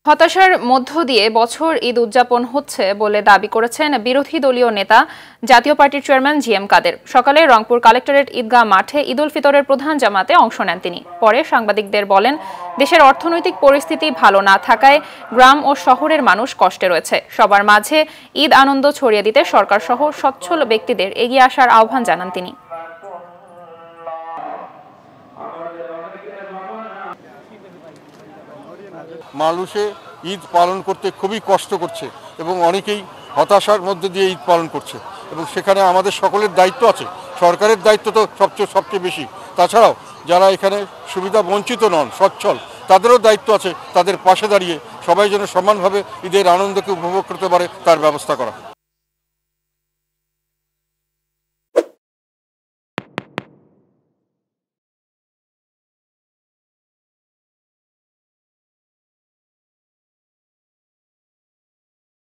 হতাশার মধ্য দিয়ে বছর ঈদ উদযাপন হচ্ছে বলে দাবি করেছেন বিরোধী দলীয় নেতা জাতীয় পার্টির চেয়ারম্যান জি.এম. কাদের। সকালে রংপুর কালেক্টরেট ঈদগাহ মাঠে ঈদ উল ফিতরের প্রধান জামাতে অংশ নেন তিনি। পরে সাংবাদিকদের বলেন, দেশের অর্থনৈতিক পরিস্থিতি ভালো না থাকায় গ্রাম ও শহরের মানুষ কষ্টে রয়েছে। সবার মাঝে ঈদ আনন্দ ছড়িয়ে দিতে সরকার সহ সচ্ছল ব্যক্তিদের এগিয়ে আসার আহ্বান জানান তিনি। মানুষে ঈদ পালন করতে খুবই কষ্ট করছে এবং অনেকেই হতাশার মধ্যে দিয়ে ঈদ পালন করছে এবং সেখানে আমাদের সকলের দায়িত্ব আছে। সরকারের দায়িত্ব তো সবচেয়ে বেশি, তাছাড়াও যারা এখানে সুবিধা বঞ্চিত নন, সচ্ছল, তাদেরও দায়িত্ব আছে তাদের পাশে দাঁড়িয়ে সবাই যেন সমানভাবে ঈদের আনন্দকে উপভোগ করতে পারে তার ব্যবস্থা করা।